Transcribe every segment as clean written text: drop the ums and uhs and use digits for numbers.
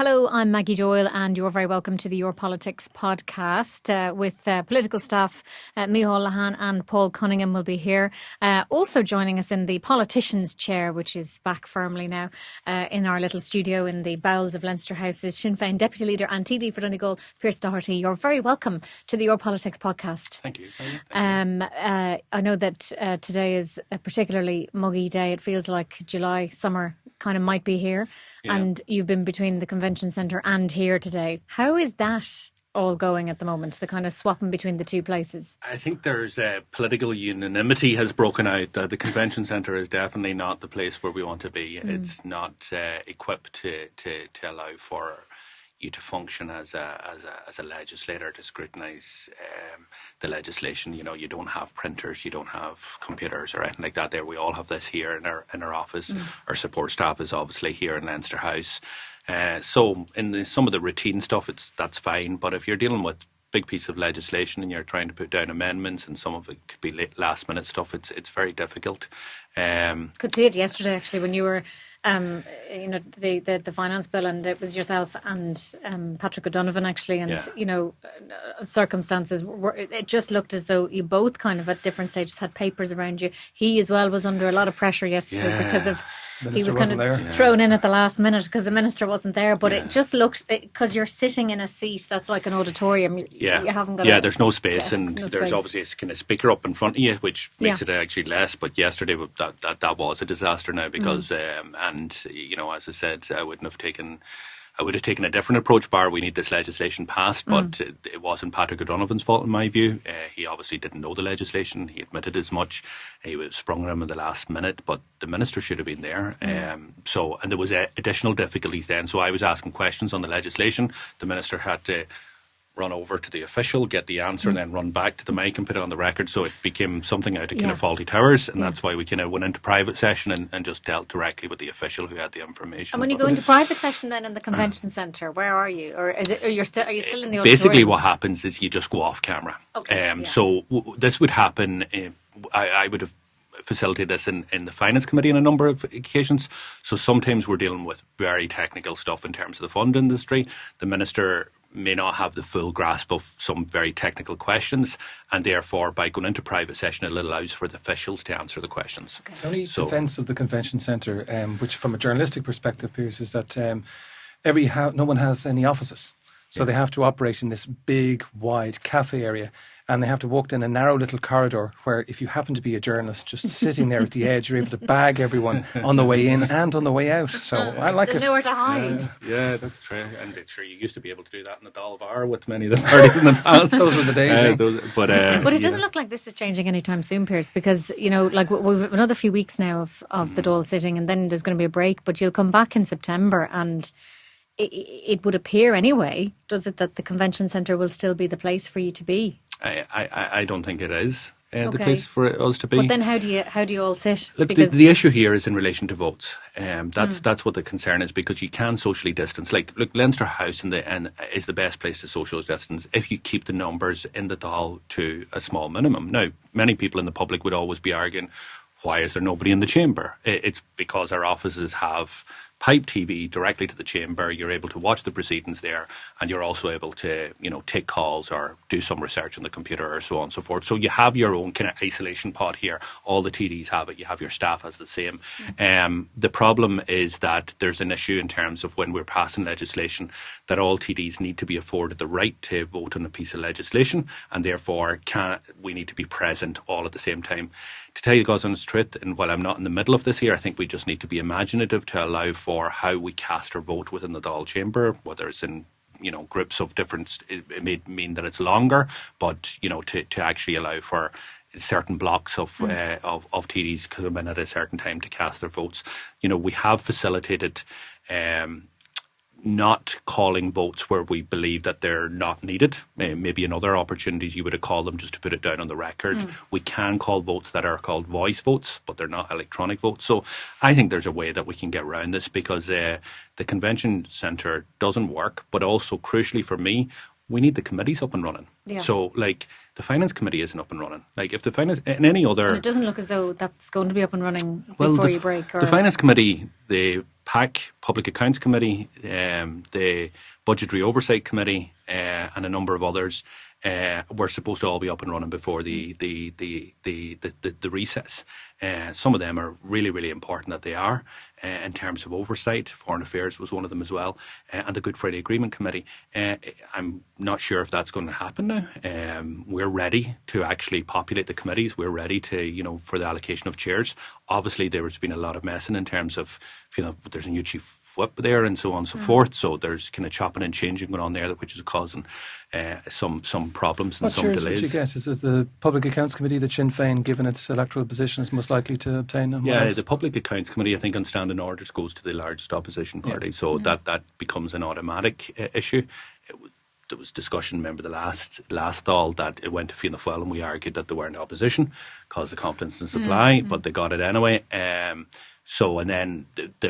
Hello, I'm Maggie Doyle and you're very welcome to the Your Politics podcast with political staff Micheál Lehane and Paul Cunningham will be here. Also joining us in the politician's chair, which is back firmly now in our little studio in the bowels of Leinster House, is Sinn Féin Deputy Leader and TD for Donegal, Pearse Doherty. You're very welcome to the Your Politics podcast. Thank you. I know that today is a particularly muggy day. It feels like July, summer kind of might be here. Yeah. And you've been between the convention centre and here today. How is that all going at the moment, the kind of swapping between the two places? I think there's political unanimity has broken out that the convention centre is definitely not the place where we want to be. It's not equipped to allow for you to function as a legislator, to scrutinise the legislation. You know, you don't have printers, you don't have computers or anything like that. There, we all have this here in our office. Our support staff is obviously here in Leinster House. So in some of the routine stuff, that's fine. But if you're dealing with big piece of legislation and you're trying to put down amendments, and some of it could be last minute stuff, it's very difficult. Could see it yesterday actually when you were the finance bill, and it was yourself and Patrick O'Donovan actually, and circumstances it just looked as though you both kind of at different stages had papers around you. He as well was under a lot of pressure yesterday because of he was kind of thrown in at the last minute because the minister wasn't there, but it just looked, because you're sitting in a seat that's like an auditorium, you haven't got there's no space, and there's obviously a kind of speaker up in front of you, which makes it actually less. But yesterday that was a disaster now because and you know, as I said, I would have taken a different approach, bar we need this legislation passed, but it wasn't Patrick O'Donovan's fault in my view. He obviously didn't know the legislation. He admitted as much. He was sprung on him in the last minute, but the minister should have been there. And there was additional difficulties then. So I was asking questions on the legislation. The minister had to run over to the official, get the answer, and then run back to the mic and put it on the record. So it became something out of kind of faulty towers, and that's why we kind of went into private session and just dealt directly with the official who had the information. And when you go into private session then in the convention centre, where are you? Or are you still in the auditorium? Basically what happens is you just go off camera. Okay, So this would happen, I would have facilitate this in the Finance Committee on a number of occasions. So sometimes we're dealing with very technical stuff in terms of the fund industry. The Minister may not have the full grasp of some very technical questions, and therefore by going into private session it allows for the officials to answer the questions. The only defence of the convention centre, which from a journalistic perspective, Pearse, is that no one has any offices. So they have to operate in this big, wide cafe area, and they have to walk down a narrow little corridor where, if you happen to be a journalist just sitting there at the edge, you're able to bag everyone on the way in and on the way out. So I like There's nowhere to hide. Yeah, that's true. And sure, you used to be able to do that in the Dáil Bar with many of the parties in the past. Those were the days. But it doesn't look like this is changing anytime soon, Pearse, because, you know, like we've another few weeks now of the Dáil sitting, and then there's going to be a break, but you'll come back in September, and it would appear anyway, does it, that the convention centre will still be the place for you to be? I don't think it is the place for us to be. But then how do you all sit? Look, the issue here is in relation to votes. That's what the concern is, because you can socially distance. Like, look, Leinster House is the best place to social distance if you keep the numbers in the Dáil to a small minimum. Now, many people in the public would always be arguing, why is there nobody in the chamber? It's because our offices have pipe TV directly to the chamber. You're able to watch the proceedings there, and you're also able to, you know, take calls or do some research on the computer or so on and so forth. So you have your own kind of isolation pod here. All the TDs have it. You have your staff has the same. The problem is that there's an issue in terms of when we're passing legislation that all TDs need to be afforded the right to vote on a piece of legislation, and therefore we need to be present all at the same time. To tell you God's honest truth, and while I'm not in the middle of this here, I think we just need to be imaginative to allow for how we cast our vote within the Dáil chamber, whether it's in, you know, groups of different, it may mean that it's longer, but, you know, to actually allow for certain blocks of TDs come in at a certain time to cast their votes. You know, we have facilitated not calling votes where we believe that they're not needed. Maybe in other opportunities you would have called them just to put it down on the record. We can call votes that are called voice votes, but they're not electronic votes. So I think there's a way that we can get around this, because the convention centre doesn't work, but also crucially for me, we need the committees up and running. Yeah. So, like, the Finance Committee isn't up and running. Like, if the Finance and any other... And it doesn't look as though that's going to be up and running before you break. Or... The Finance Committee, they PAC, Public Accounts Committee, the Budgetary Oversight Committee, and a number of others were supposed to all be up and running before the recess. Some of them are really, really important that they are in terms of oversight. Foreign Affairs was one of them as well, and the Good Friday Agreement Committee. I'm not sure if that's going to happen now. We're ready to actually populate the committees. We're ready to, for the allocation of chairs. Obviously, there's been a lot of messing in terms of, there's a new chief whip there and so on and so forth. So there's kind of chopping and changing going on there, which is causing some problems and what some chairs delays. Would you get? Is it the Public Accounts Committee that Sinn Féin, given its electoral position, is most likely to obtain? Yeah, the Public Accounts Committee, I think, on standing orders goes to the largest opposition party. So that becomes an automatic issue. There was discussion, remember the last Dáil, that it went to Fianna Fáil, and we argued that they weren't opposition, caused the confidence in supply, but they got it anyway. So, and then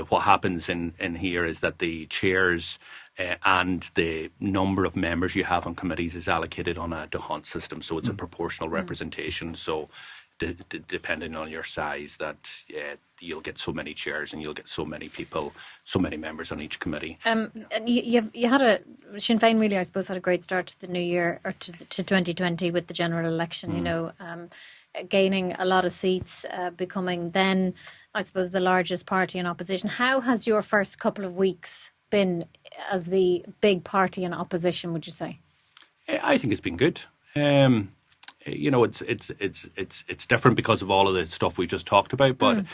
what happens in here is that the chairs and the number of members you have on committees is allocated on a D'Hunt system. So it's a proportional representation. So depending on your size, that you'll get so many chairs and you'll get so many people, so many members on each committee. And you had Sinn Féin really, I suppose, had a great start to the new year, or to 2020 with the general election, gaining a lot of seats, becoming then, I suppose, the largest party in opposition. How has your first couple of weeks been as the big party in opposition, would you say? I think it's been good. It's different because of all of the stuff we just talked about, but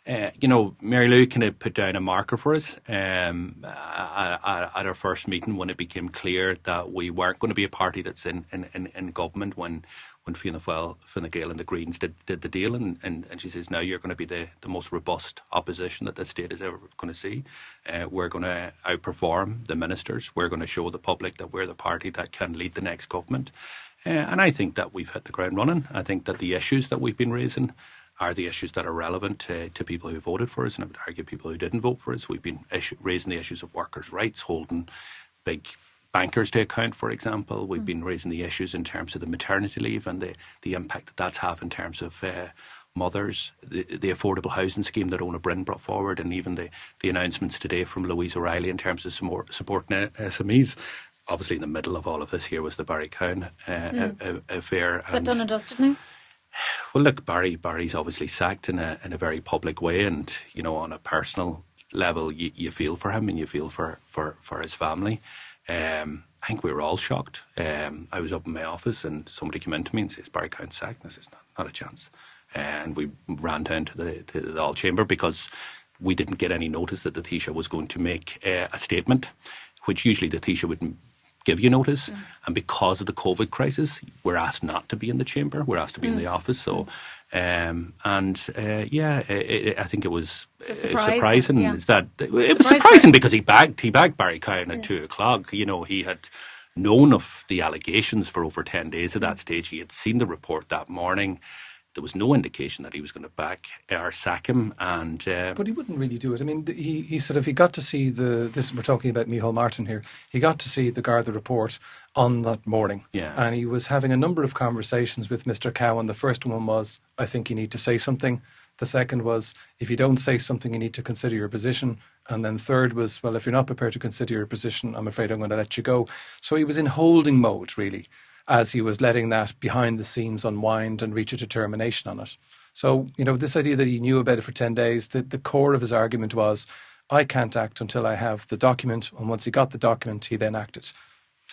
Mary Lou kind of put down a marker for us at our first meeting when it became clear that we weren't going to be a party that's in government when Fianna Fáil, Fine Gael and the Greens did the deal, and she says, now you're going to be the most robust opposition that this state is ever going to see. We're going to outperform the ministers. We're going to show the public that we're the party that can lead the next government. And I think that we've hit the ground running. I think that the issues that we've been raising are the issues that are relevant to people who voted for us, and I would argue people who didn't vote for us. We've been raising the issues of workers' rights, holding big bankers to account, for example. We've been raising the issues in terms of the maternity leave and the impact that that's had in terms of mothers, the affordable housing scheme that Ona Brin brought forward, and even the announcements today from Louise O'Reilly in terms of some more supporting SMEs. Obviously, in the middle of all of this here was the Barry Cowen affair. Is that done and dusted now? Well, look, Barry's obviously sacked in a very public way, and on a personal level, you feel for him and you feel for his family. I think we were all shocked. I was up in my office and somebody came in to me and says, Barry Cowen sacked. And I says, not a chance. And we ran down to the Dáil chamber because we didn't get any notice that the Taoiseach was going to make a statement, which usually the Taoiseach would give you notice. And because of the COVID crisis, we're asked not to be in the chamber. We're asked to be in the office. So, I think it was surprising. Yeah. It was surprising because he bagged Barry Cowen at 2:00. He had known of the allegations for over 10 days at that stage. He had seen the report that morning. There was no indication that he was going to back or sack him, and but he wouldn't really do it. I mean, he got to see this. We're talking about Micheál Martin here. He got to see the Garda report on that morning, and he was having a number of conversations with Mr. Cowen. The first one was, I think you need to say something. The second was, if you don't say something, you need to consider your position. And then third was, well, if you're not prepared to consider your position, I'm afraid I'm going to let you go. So he was in holding mode, really, as he was letting that behind the scenes unwind and reach a determination on it. So, this idea that he knew about it for 10 days, the core of his argument was, I can't act until I have the document. And once he got the document, he then acted.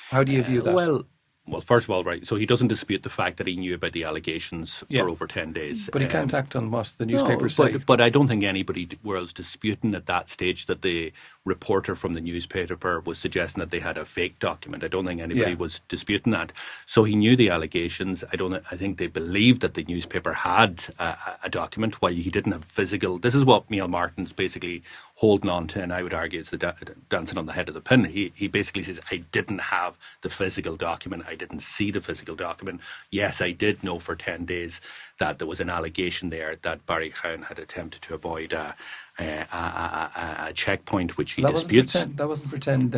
How do you view that? Well, first of all, right, so he doesn't dispute the fact that he knew about the allegations for over 10 days. But he can't act on what the newspapers say. But I don't think anybody was disputing at that stage that the reporter from the newspaper was suggesting that they had a fake document. I don't think anybody was disputing that. So he knew the allegations. I think they believed that the newspaper had a document while he didn't have physical. This is what Micheál Martin's basically holding on to, and I would argue it's the dancing on the head of the pin. He basically says, I didn't have the physical document. I didn't see the physical document. Yes, I did know for 10 days that there was an allegation there that Barry Cowen had attempted to avoid a checkpoint, which he disputes. That wasn't for 10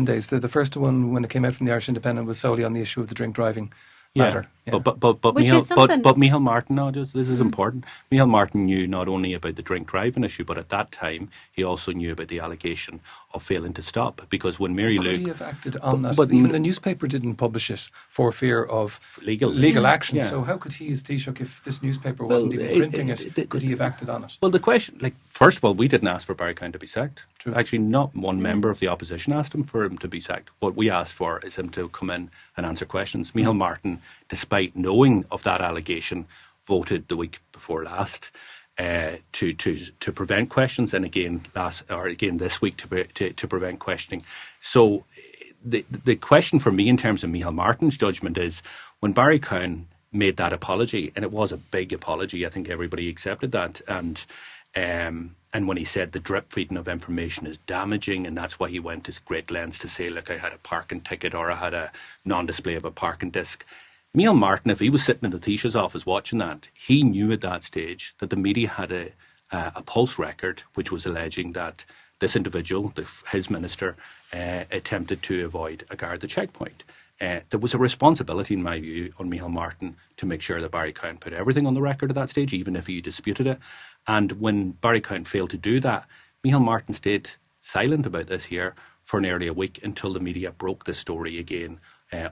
days. The first one, when it came out from the Irish Independent, was solely on the issue of the drink driving matter. Yeah. But Which Micheál, is something. but Micheál Martin, this is important. Micheál Martin knew not only about the drink driving issue, but at that time he also knew about the allegation of failing to stop. Because when Mary Could Lou, he have acted on that? but Even the newspaper didn't publish it for fear of legal action. Yeah. So how could he, as Taoiseach, if this newspaper wasn't even printing it, could he have acted on it? Well, the question, first of all, we didn't ask for Barry Cowen to be sacked. True. Actually, not one member of the opposition asked him for him to be sacked. What we asked for is him to come in and answer questions. Micheál Martin, despite knowing of that allegation, voted the week before last to prevent questions, and again this week to prevent questioning. So the question for me in terms of Micheál Martin's judgment is when Barry Cowen made that apology, and it was a big apology. I think everybody accepted that, and when he said the drip feeding of information is damaging, and that's why he went to great lengths to say, look, I had a parking ticket or I had a non-display of a parking disc. Micheál Martin, if he was sitting in the Taoiseach's office watching that, he knew at that stage that the media had a pulse record which was alleging that this individual, his minister, attempted to avoid a Garda checkpoint. There was a responsibility, in my view, on Micheál Martin to make sure that Barry Cowen put everything on the record at that stage, even if he disputed it. And when Barry Cowen failed to do that, Micheál Martin stayed silent about this here for nearly a week until the media broke the story again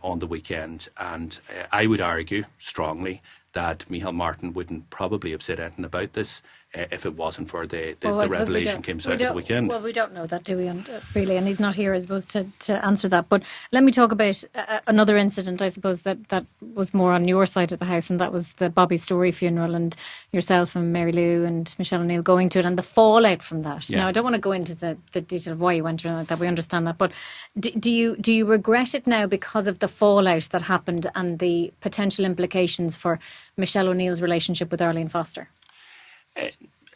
on the weekend. And I would argue strongly that Micheál Martin wouldn't probably have said anything about this if it wasn't for the revelation came out at the weekend. Well, we don't know that, do we? Really, and he's not here, I suppose, to answer that. But let me talk about another incident, I suppose, that was more on your side of the house, and that was the Bobby Storey funeral, and yourself and Mary Lou and Michelle O'Neill going to it, and the fallout from that. Yeah. Now, I don't want to go into the detail of why you went around like that. We understand that, but do you regret it now because of the fallout that happened and the potential implications for Michelle O'Neill's relationship with Arlene Foster?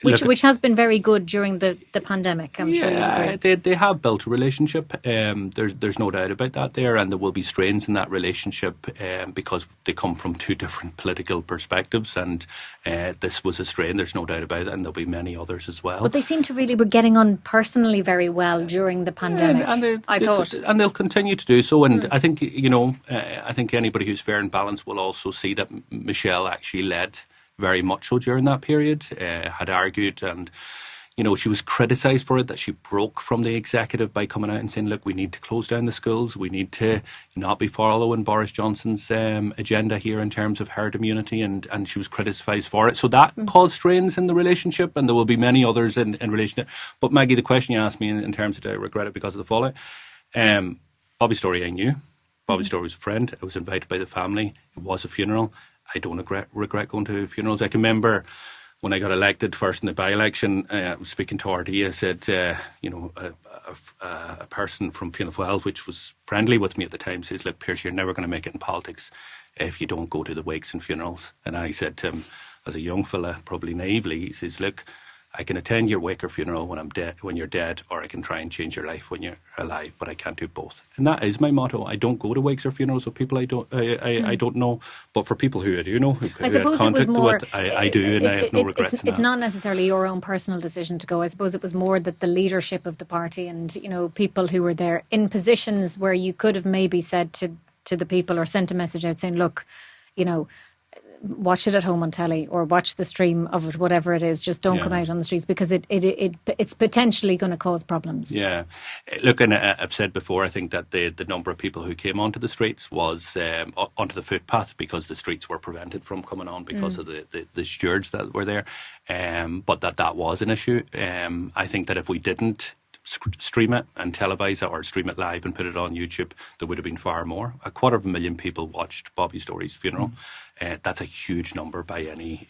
Which has been very good during the pandemic, I'm sure you'd agree. They have built a relationship. There's no doubt about that there, and there will be strains in that relationship because they come from two different political perspectives, and this was a strain, there's no doubt about it, and there'll be many others as well. But they seem to really be getting on personally very well during the pandemic, I thought. And they'll continue to do so, and I think, I think anybody who's fair and balanced will also see that Michelle actually led very much so during that period, had argued, and she was criticised for it, that she broke from the executive by coming out and saying, look, we need to close down the schools, we need to not be following Boris Johnson's agenda here in terms of herd immunity, and she was criticised for it. So that caused strains in the relationship, and there will be many others in relation to it. But Maggie, the question you asked me in terms of do I regret it because of the fallout, Bobby Storey I knew. Bobby Storey was a friend. I was invited by the family. It was a funeral. I don't regret going to funerals. I can remember when I got elected first in the by-election, I was speaking to RD, I said, a person from Fianna Fáil, which was friendly with me at the time, says, look, Pearse, you're never going to make it in politics if you don't go to the wakes and funerals. And I said to him, as a young fella, probably naively, he says, look, I can attend your wake or funeral when you're dead, or I can try and change your life when you're alive, but I can't do both. And that is my motto. I don't go to wakes or funerals of people I don't know, but for people who I do know, I suppose it was more. I do, and I have no regrets. It's not necessarily your own personal decision to go. I suppose it was more that the leadership of the party and people who were there in positions where you could have maybe said to the people or sent a message out saying, look, watch it at home on telly or watch the stream of it, whatever it is. Just don't come out on the streets because it's potentially going to cause problems. Yeah. Look, and I've said before, I think that the number of people who came onto the streets was onto the footpath because the streets were prevented from coming on because of the stewards that were there. But that was an issue. I think that if we didn't stream it and televise it or stream it live and put it on YouTube, there would have been far more. 250,000 people watched Bobby Storey's funeral. That's a huge number by any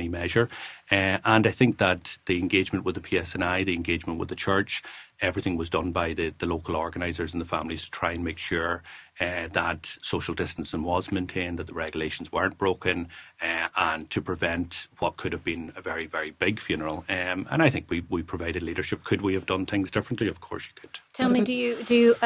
measure. And I think that the engagement with the PSNI, the engagement with the church, everything was done by the local organisers and the families to try and make sure that social distancing was maintained, that the regulations weren't broken, and to prevent what could have been a very, very big funeral. And I think we provided leadership. Could we have done things differently? Of course you could. Tell me, do you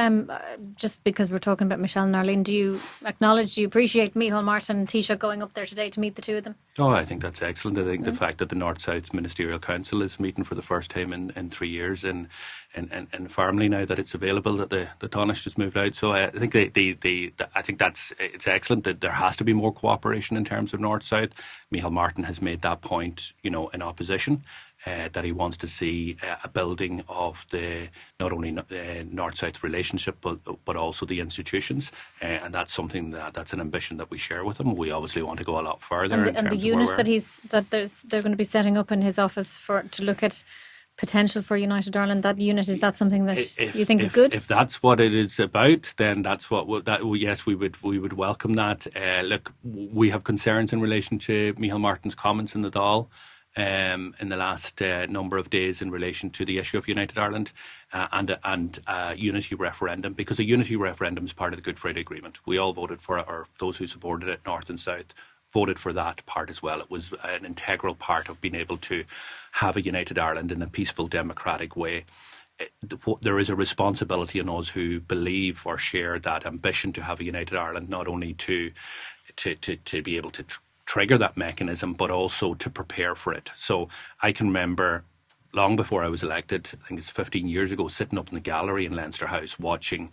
just because we're talking about Michelle and Arlene, do you appreciate Micheál Martin and Taoiseach going up there today to meet the two of them? Oh, I think that's excellent. I think the fact that the North-South Ministerial Council is meeting for the first time in 3 years in in Farmley now that it's available, that the Tánaiste has moved out. So I think I think it's excellent that there has to be more cooperation in terms of North-South. Micheál Martin has made that point, in opposition. That he wants to see a building of the not only North-South relationship but also the institutions, and that's something that's an ambition that we share with him. We obviously want to go a lot further. And the unit they're going to be setting up in his office to look at potential for United Ireland. That unit, is that something that you think is good? If that's what it is about, then that's yes, we would welcome that. Look, we have concerns in relation to Micheál Martin's comments in the Dáil. In the last number of days in relation to the issue of United Ireland and a unity referendum, because a unity referendum is part of the Good Friday Agreement. We all voted for it, or those who supported it, North and South, voted for that part as well. It was an integral part of being able to have a United Ireland in a peaceful, democratic way. There is a responsibility on us who believe or share that ambition to have a United Ireland, not only to be able to trigger that mechanism, but also to prepare for it. So I can remember long before I was elected, I think it's 15 years ago, sitting up in the gallery in Leinster House watching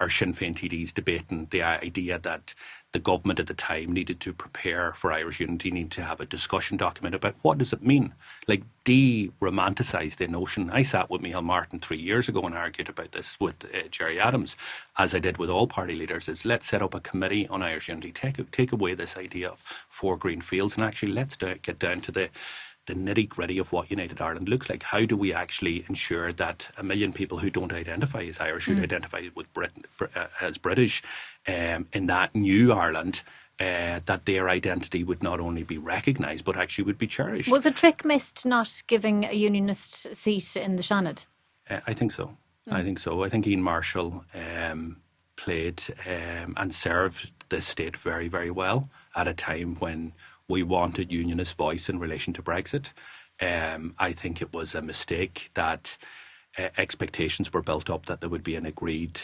our Sinn Féin TDs debating the idea that the government at the time needed to prepare for Irish unity, needed to have a discussion document about what does it mean, like de-romanticise the notion. I sat with Micheál Martin 3 years ago and argued about this with Gerry Adams, as I did with all party leaders, is let's set up a committee on Irish unity, take away this idea of 4 green fields, and actually let's get down to the nitty-gritty of what United Ireland looks like. How do we actually ensure that 1 million people who don't identify as Irish, who identify with as British, in that new Ireland, that their identity would not only be recognised but actually would be cherished? Was a trick missed not giving a unionist seat in the Seanad? I think so. I think so. I think Ian Marshall played and served this state very, very well at a time when we wanted unionist voice in relation to Brexit. I think it was a mistake that expectations were built up that there would be an agreed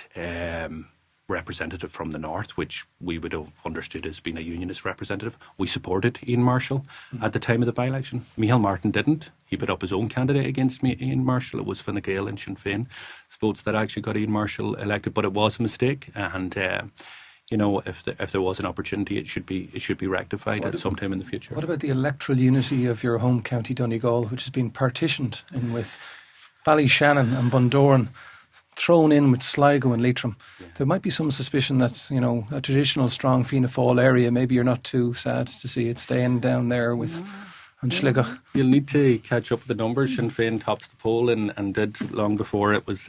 representative from the North, which we would have understood as being a unionist representative. We supported Ian Marshall at the time of the by-election. Micheál Martin didn't. He put up his own candidate against Ian Marshall. It was Fine Gael and Sinn Féin votes that actually got Ian Marshall elected, but it was a mistake. And if there was an opportunity, it should be rectified at some time in the future. What about the electoral unity of your home county Donegal, which has been partitioned in with Ballyshannon and Bundoran thrown in with Sligo and Leitrim? Yeah. There might be some suspicion that a traditional strong Fianna Fáil area, maybe you're not too sad to see it staying down there with and Sligo. You'll need to catch up with the numbers. Sinn Féin topped the poll and did long before it was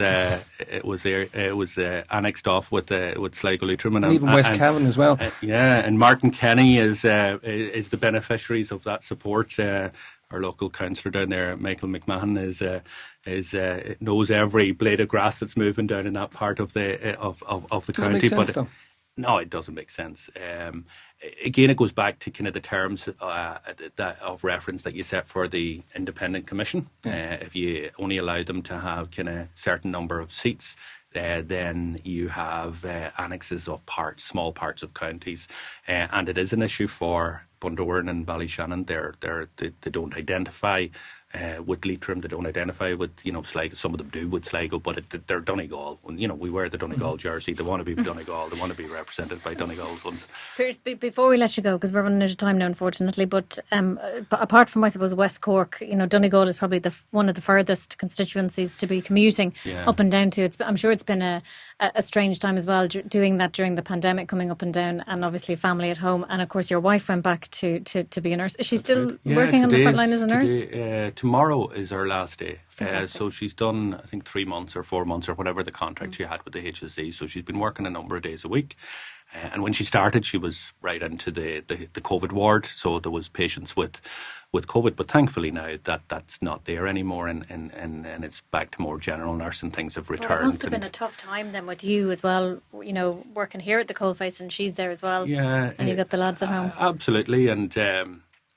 annexed off with Sligo, Leitrim, and even West Cavan as well. And Martin Kenny is the beneficiaries of that support. Our local councillor down there, Michael McMahon, knows every blade of grass that's moving down in that part of the county. Make sense, though? No, it doesn't make sense. Again, it goes back to kind of the terms of reference that you set for the independent commission. If you only allow them to have kind of certain number of seats, then you have annexes of small parts of counties, and it is an issue for Bundoran and Ballyshannon. They don't identify with Leitrim, they don't identify with Sligo. Some of them do with Sligo, but they're Donegal. We wear the Donegal jersey. They want to be Donegal. They want to be represented by Donegal's ones. Pearse, before we let you go, because we're running out of time now, unfortunately, but apart from, I suppose, West Cork, Donegal is probably one of the furthest constituencies to be commuting up and down to. I'm sure it's been a strange time as well, doing that during the pandemic, coming up and down, and obviously family at home. And of course, your wife went back to be a nurse. Is she still working on the front line as a nurse? Tomorrow is her last day. Fantastic. So she's done, I think, 3 months or 4 months or whatever the contract she had with the HSE. So she's been working a number of days a week. And when she started, she was right into the COVID ward. So there was patients with COVID. But thankfully now that's not there anymore. And it's back to more general nursing. Things have returned. Well, it must have been a tough time then with you as well, working here at the coalface, and she's there as well. Yeah. And you got the lads at home. Absolutely. And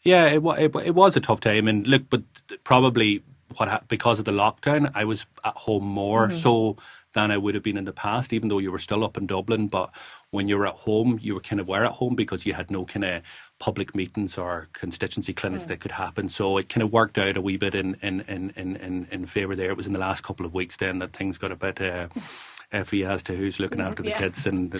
it was a tough time. And look, but probably because of the lockdown, I was at home more so than I would have been in the past, even though you were still up in Dublin. But when you were at home, you were kind of at home because you had no kind of public meetings or constituency clinics that could happen. So it kind of worked out a wee bit in favour there. It was in the last couple of weeks then that things got a bit iffy as to who's looking after the kids, and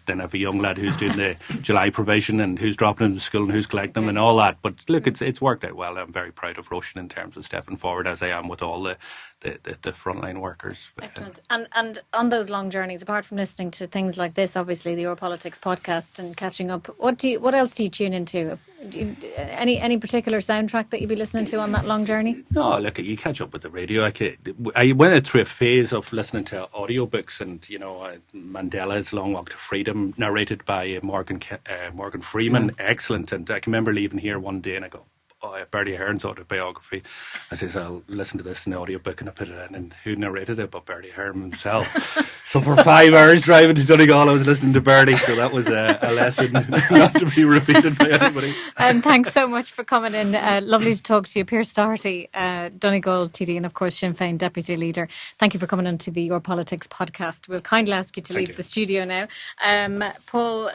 then have a young lad who's doing the July provision and who's dropping them to school and who's collecting them and all that. But look, it's worked out well. I'm very proud of Róisín in terms of stepping forward, as I am with all the frontline workers. Excellent. And on those long journeys, apart from listening to things like this, obviously the Your Politics podcast and catching up, what else do you tune into? Any particular soundtrack that you'd be listening to on that long journey? No, look, you catch up with the radio. I went through a phase of listening to audiobooks, and Mandela's Long Walk to Freedom, narrated by Morgan Freeman, excellent. And I can remember leaving here one day and I go, Bertie Ahern's autobiography. I says, I'll listen to this in the audiobook, and I put it in, and who narrated it but Bertie Ahern himself. So for 5 hours driving to Donegal, I was listening to Bertie, so that was a lesson not to be repeated by anybody. And thanks so much for coming in. Lovely to talk to you. Pearse Doherty, Donegal TD, and of course Sinn Féin Deputy Leader. Thank you for coming on to the Your Politics podcast. We'll kindly ask you to leave the studio now. Paul,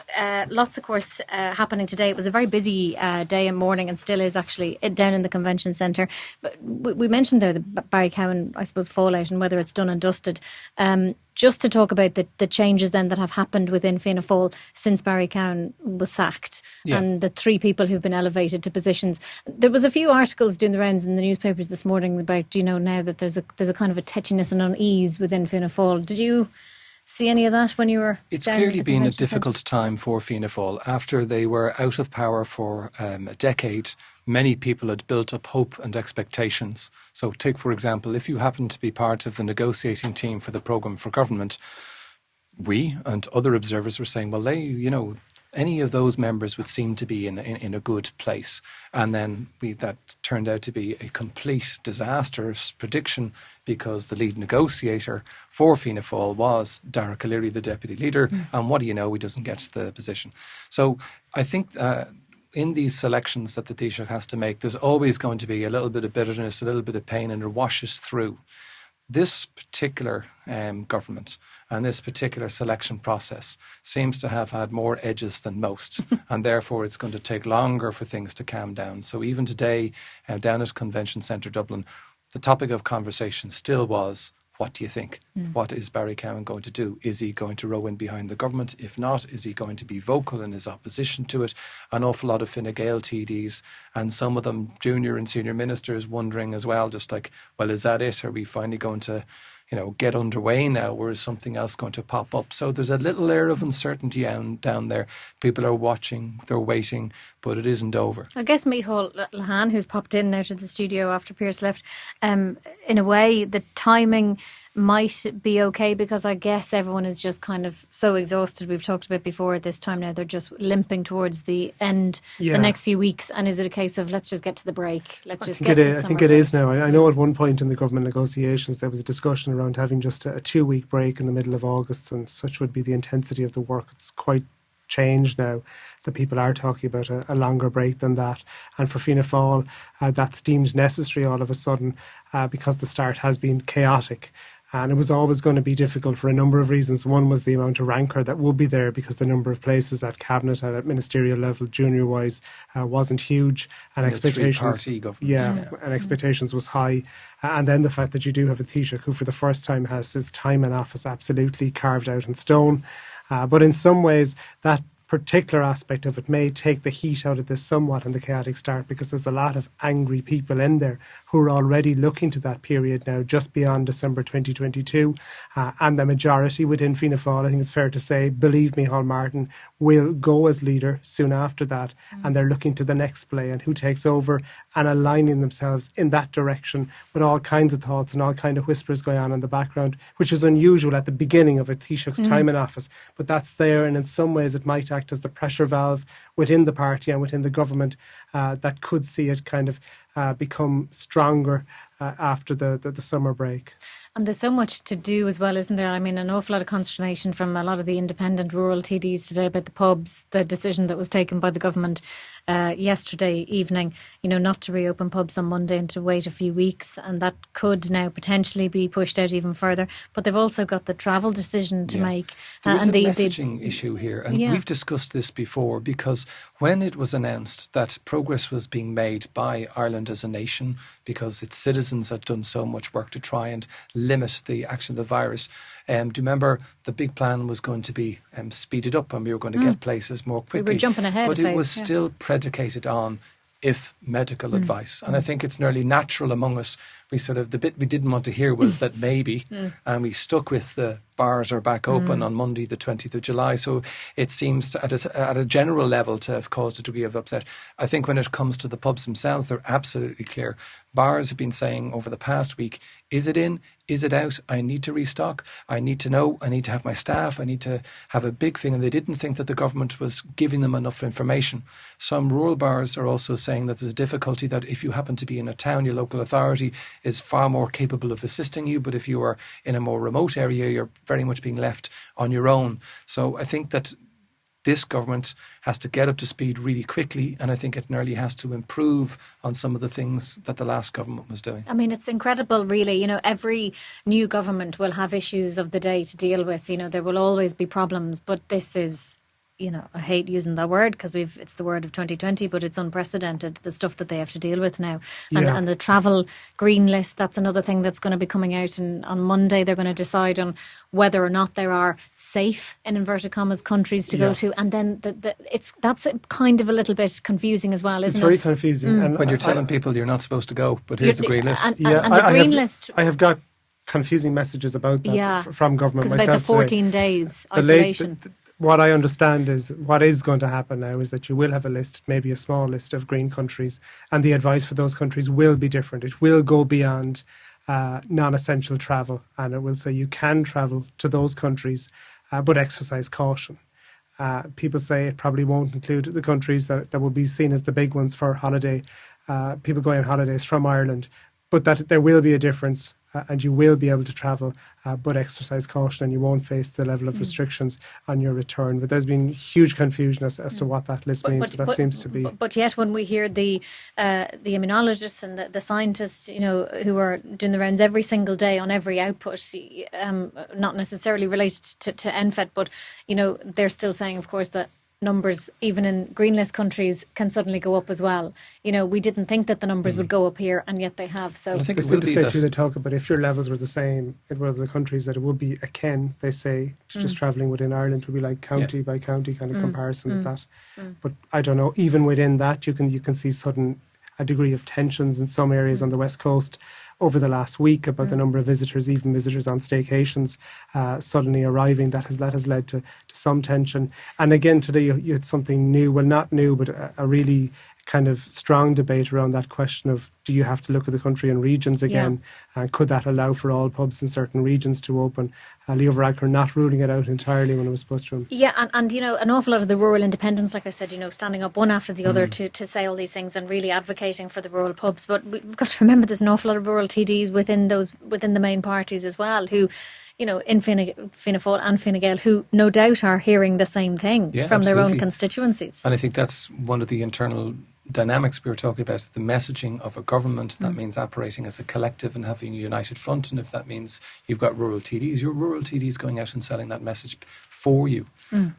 lots of course happening today. It was a very busy day and morning, and still is actually down in the convention centre. But we mentioned there the Barry Cowen, I suppose, fallout and whether it's done and dusted. Just to talk about the changes then that have happened within Fianna Fáil since Barry Cowen was sacked, and the 3 people who've been elevated to positions. There was a few articles doing the rounds in the newspapers this morning about, now that there's a kind of a tetchiness and unease within Fianna Fáil. Did you see any of that when you were It's down clearly at the been a convention difficult time for Fianna Fáil. After they were out of power for a decade, many people had built up hope and expectations. So take, for example, if you happen to be part of the negotiating team for the programme for government, we and other observers were saying, well, any of those members would seem to be in a good place. And then that turned out to be a complete disastrous prediction, because the lead negotiator for Fianna Fáil was Dara O'Leary, the deputy leader. And what do you know? He doesn't get the position. So I think in these selections that the Taoiseach has to make, there's always going to be a little bit of bitterness, a little bit of pain, and it washes through. This particular government and this particular selection process seems to have had more edges than most, and therefore it's going to take longer for things to calm down. So even today, down at Convention Centre Dublin, the topic of conversation still was, what do you think? What is Barry Cowen going to do? Is he going to row in behind the government? If not, is he going to be vocal in his opposition to it? An awful lot of Fine Gael TDs, and some of them junior and senior ministers, wondering as well, just like, well, is that it? Are we finally going to get underway now, or is something else going to pop up? So there's a little air of uncertainty down there. People are watching, they're waiting, but it isn't over. I guess Micheál Lehane, who's popped in now to the studio after Pearse left, in a way, the timing might be okay, because I guess everyone is just kind of so exhausted. We've talked about before at this time now, they're just limping towards the end, the next few weeks. And is it a case of let's just get to the break? I think it is now. I know at one point in the government negotiations there was a discussion around having just a 2-week break in the middle of August, and such would be the intensity of the work. It's quite changed now that people are talking about a longer break than that. And for Fianna Fáil, that's deemed necessary all of a sudden because the start has been chaotic. And it was always going to be difficult for a number of reasons. One was the amount of rancour that would be there, because the number of places at cabinet and at ministerial level, junior-wise, wasn't huge, and expectations. And expectations was high. And then the fact that you do have a Taoiseach who, for the first time, has his time in office absolutely carved out in stone. But in some ways, that particular aspect of it may take the heat out of this somewhat in the chaotic start, because there's a lot of angry people in there who are already looking to that period now just beyond December 2022, and the majority within Fianna Fáil, I think it's fair to say, believe Micheál Martin, will go as leader soon after that, and they're looking to the next play and who takes over, and aligning themselves in that direction with all kinds of thoughts and all kind of whispers going on in the background, which is unusual at the beginning of a Taoiseach's time in office, but that's there, and in some ways it might act as the pressure valve within the party and within the government that could see it kind of become stronger after the summer break. And there's so much to do as well, isn't there? I mean, an awful lot of consternation from a lot of the independent rural TDs today about the pubs, the decision that was taken by the government yesterday evening, not to reopen pubs on Monday and to wait a few weeks. And that could now potentially be pushed out even further. But they've also got the travel decision to make. There is a messaging issue here. And we've discussed this before, because when it was announced that progress was being made by Ireland as a nation, because its citizens had done so much work to try and limit the action of the virus, do you remember the big plan was going to be speeded up and we were going to get places more quickly. We were jumping ahead. But it was still predicated on if medical advice. And I think it's nearly natural among us. The bit we didn't want to hear was that maybe, and we stuck with the bars are back open on Monday the 20th of July. So it seems to, at a general level to have caused a degree of upset. I think when it comes to the pubs themselves, they're absolutely clear. Bars have been saying over the past week, is it in? Is it out? I need to restock. I need to know. I need to have my staff. I need to have a big thing. And they didn't think that the government was giving them enough information. Some rural bars are also saying that there's a difficulty that if you happen to be in a town, your local authority is far more capable of assisting you. But if you are in a more remote area, you're very much being left on your own. So I think that this government has to get up to speed really quickly, and I think it nearly has to improve on some of the things that the last government was doing. I mean, it's incredible, really. Every new government will have issues of the day to deal with. There will always be problems, but this is, I hate using that word because it's the word of 2020, but it's unprecedented, the stuff that they have to deal with now. And the travel green list, that's another thing that's going to be coming out. And on Monday, they're going to decide on whether or not there are safe, in inverted commas, countries to go to. And then that's kind of a little bit confusing as well, isn't it? It's very confusing. And when you're telling people you're not supposed to go, but here's the green list. And the green list. I have got confusing messages about that from government myself. Because about the 14 days isolation. What I understand is what is going to happen now is that you will have a list, maybe a small list of green countries, and the advice for those countries will be different. It will go beyond non-essential travel, and it will say you can travel to those countries, but exercise caution. People say it probably won't include the countries that will be seen as the big ones for holiday, people going on holidays from Ireland, but that there will be a difference. And you will be able to travel, but exercise caution, and you won't face the level of restrictions on your return. But there's been huge confusion as to what that list means. But that seems to be. But yet, when we hear the immunologists and the scientists, who are doing the rounds every single day on every output, not necessarily related to NFET, but they're still saying, of course, that numbers, even in green list countries, can suddenly go up as well. We didn't think that the numbers would go up here, and yet they have. So I think it will be say through the token, but if your levels were the same in one of the countries, that it would be akin, they say, to just travelling within Ireland would be like county by county kind of comparison with that. But I don't know, even within that, you can see a degree of tensions in some areas on the West Coast over the last week about the number of visitors, even visitors on staycations suddenly arriving. That has led to some tension. And again, today you had something new, well, not new, but a really kind of strong debate around that question of, do you have to look at the country in regions again? And could that allow for all pubs in certain regions to open? Leo Varadkar not ruling it out entirely when it was put to him. Yeah, and an awful lot of the rural independents, like I said, standing up one after the other to say all these things and really advocating for the rural pubs. But we've got to remember there's an awful lot of rural TDs within the main parties as well, who, in Fianna Fáil and Fine Gael, who no doubt are hearing the same thing from their own constituencies. And I think that's one of the internal dynamics we were talking about, the messaging of a government that means operating as a collective and having a united front. And if that means you've got rural TDs, your rural TDs going out and selling that message for you.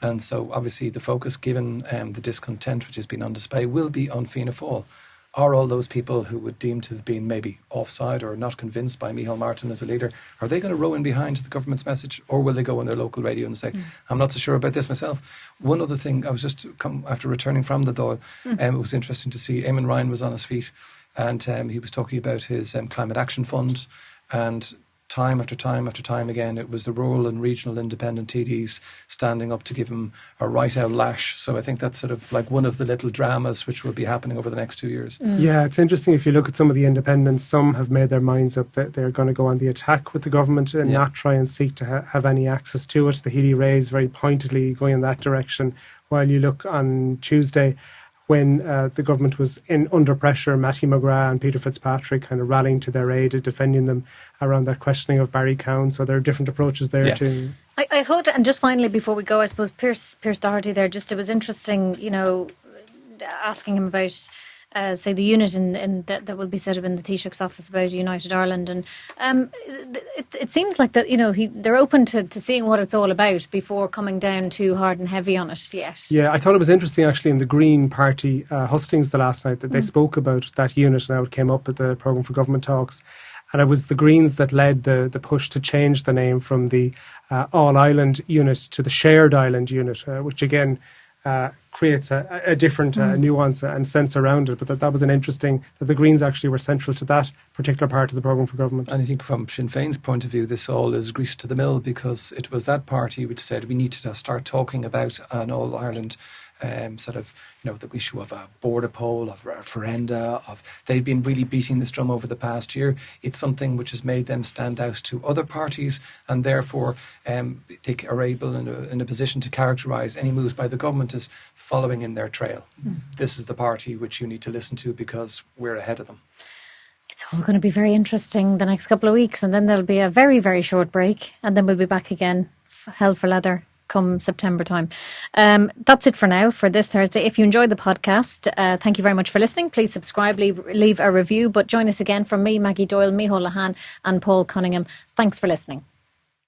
And so obviously the focus, given the discontent which has been on display, will be on Fianna Fáil. Are all those people who would deem to have been maybe offside or not convinced by Micheál Martin as a leader, are they going to row in behind the government's message, or will they go on their local radio and say, I'm not so sure about this myself? One other thing, I was just after returning from the Dáil, it was interesting to see Eamon Ryan was on his feet, and he was talking about his Climate Action Fund, and time after time after time again, it was the rural and regional independent TDs standing up to give him a right out lash. So I think that's sort of like one of the little dramas which will be happening over the next 2 years. Yeah, it's interesting if you look at some of the independents, some have made their minds up that they're going to go on the attack with the government and not try and seek to have any access to it. The Healy Rays very pointedly going in that direction, while you look on Tuesday when the government was under pressure, Matthew McGrath and Peter Fitzpatrick kind of rallying to their aid, defending them around that questioning of Barry Cowen. So there are different approaches there too. I thought, and just finally before we go, I suppose Pearse Doherty there, just it was interesting, asking him about, say, the unit that will be set up in the Taoiseach's office about United Ireland, and it seems like that they're open to seeing what it's all about before coming down too hard and heavy on it yet. Yeah, I thought it was interesting actually in the Green Party hustings the last night that they spoke about that unit, and how it came up at the Programme for Government talks. And it was the Greens that led the push to change the name from the All-Ireland unit to the Shared Island unit, which again creates a different nuance and sense around it. But that was an interesting, that the Greens actually were central to that particular part of the Programme for Government. And I think from Sinn Féin's point of view, this all is grease to the mill, because it was that party which said we need to start talking about an All-Ireland the issue of a border poll, of referenda, they've been really beating this drum over the past year. It's something which has made them stand out to other parties, and therefore they are able in a position to characterise any moves by the government as following in their trail. This is the party which you need to listen to because we're ahead of them. It's all going to be very interesting the next couple of weeks, and then there'll be a very, very short break, and then we'll be back again, hell for leather, come September time. That's it for now for this Thursday. If you enjoyed the podcast, thank you very much for listening. Please subscribe, leave a review, but join us again from me, Maggie Doyle, Micheál Lahan and Paul Cunningham. Thanks for listening.